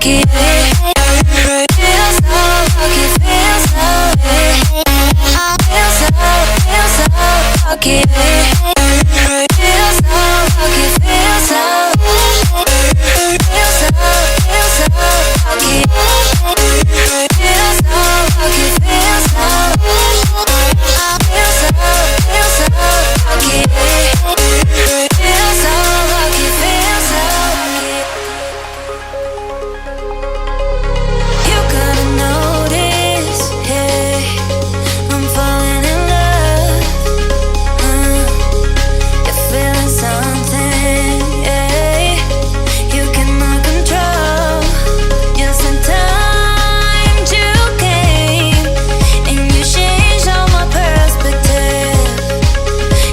lucky. Feel so lucky, feel so lucky. Feel so lucky, feel so lucky. Feel so lucky, feel so lucky. Feel so lucky, feel so lucky. You gotta notice, hey, I'm falling in love. You're feeling something, yeah. You cannot control. Yes, in time you came and you changed all my perspective.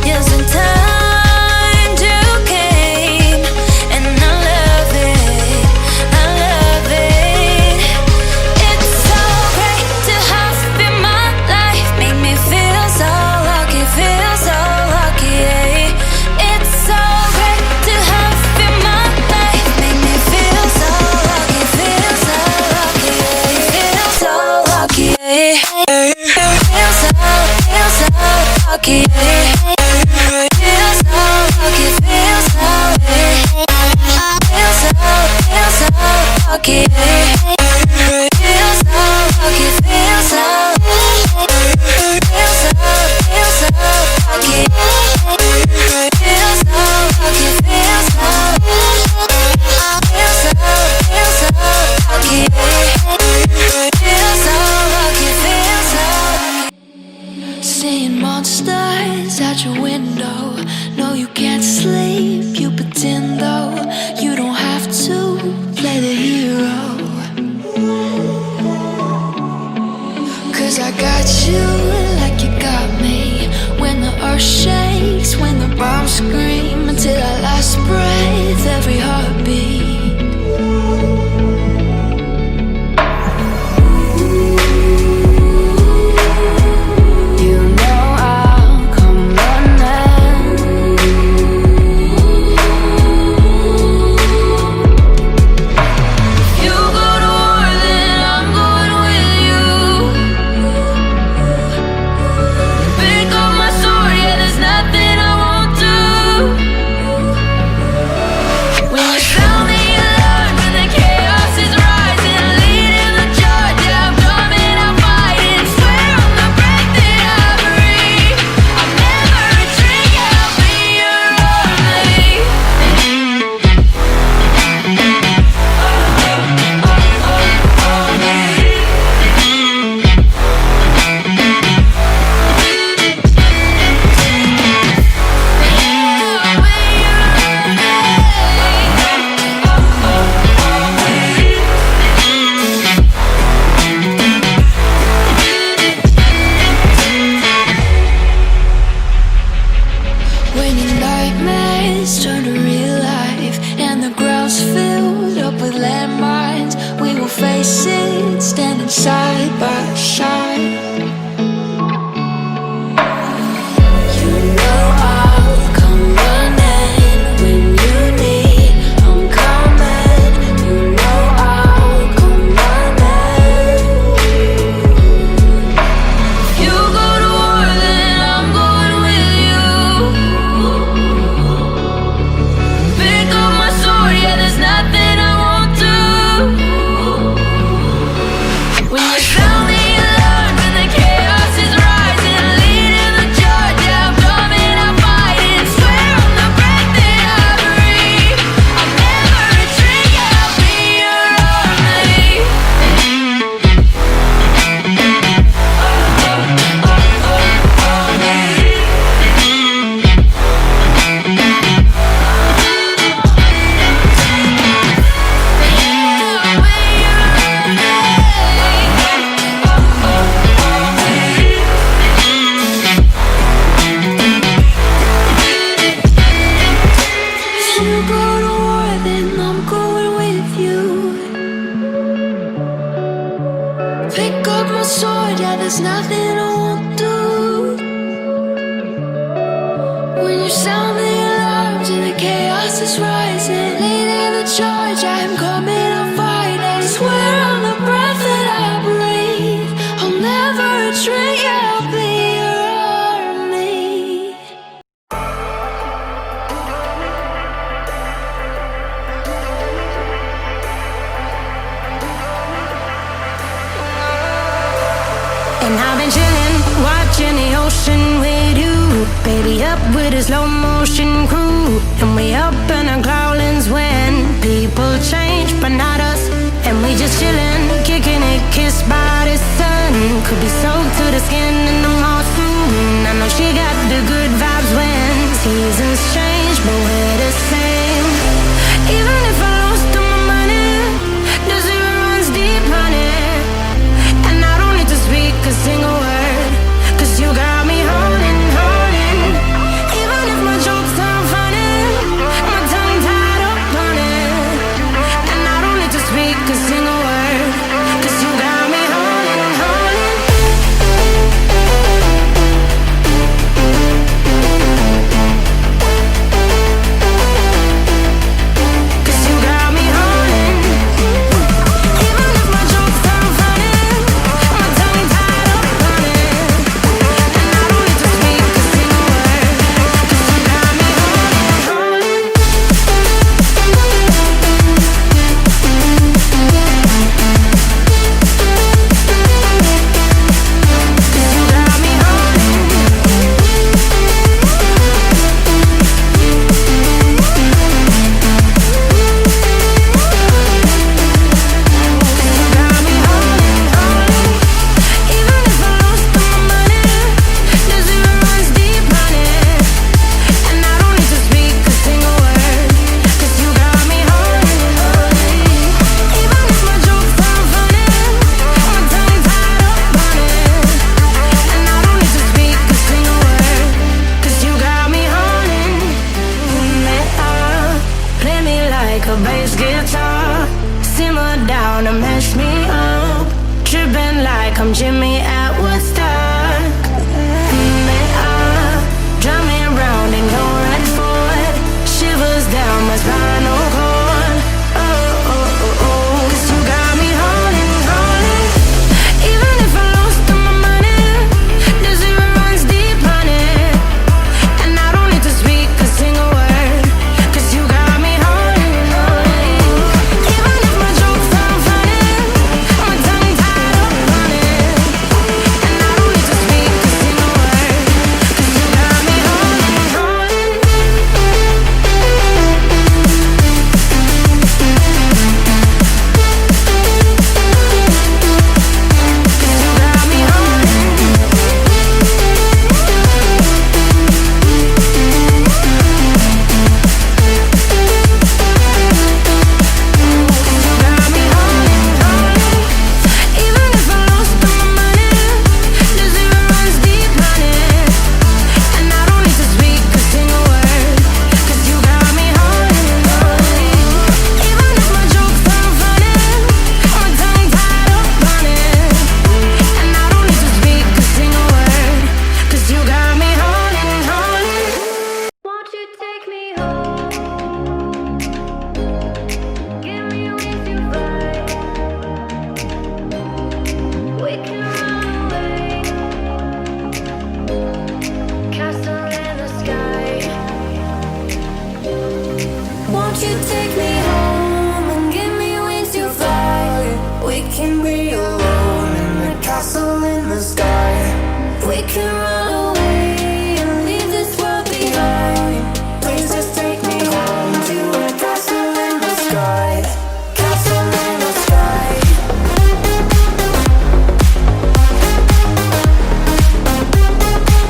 Yes, in time you came and I love it, I love it. It's so great to have you in my life, make me feel so lucky, feel so lucky. Yeah. It's so great to have you in my life, make me feel so lucky, feel so lucky. Yeah. Feel so lucky. Yeah. Feel so lucky. Yeah. Feel so lucky, feel so lucky. Feel so lucky, feel so lucky. Feel so lucky, feel so lucky. Feel so lucky, feel so lucky. Seeing monsters out your window. No, you can't sleep, you pretend though. You don't have to play the hero. 'Cause I got you like you got me. When the earth shakes, when the bombs scream, until our last breath, every heartbeat. You know I'll come running. You go to war, then I'm going with you. Pick up my sword, yeah, there's nothing I won't do. When you sound the alarm and the chaos is rising, leading the charge, yeah, I'm coming, I'm fighting. Swear on the breath that I breathe, I'll never retreat, yeah, I'll be your army. When your nightmares turn to real life and the ground's filled up with landmines, we will face it standing side by side. You know I'll come running when you need. I'm coming. You know I'll come running. You go to war, then I'm going with you. Pick up my sword, yeah, there's nothing I won't do. When you sound the alarm and the chaos is rising, leading the charge, yeah, I'm coming, I'm fighting. Swear on the breath that I breathe, I'll never retreat, yeah, I'll be your army. You go to war, then I'm going with you. Pick up my sword, yeah, there's nothing I won't do. When you sound the alarms and the chaos is rising, leading the charge, I'm coming, I'm fighting. this slow motion crew, and we up in our growlings when people change, but not us. And we just chillin', kicking it, kissed by the sun. Could be soaked to the skin in the mall soon. I know she got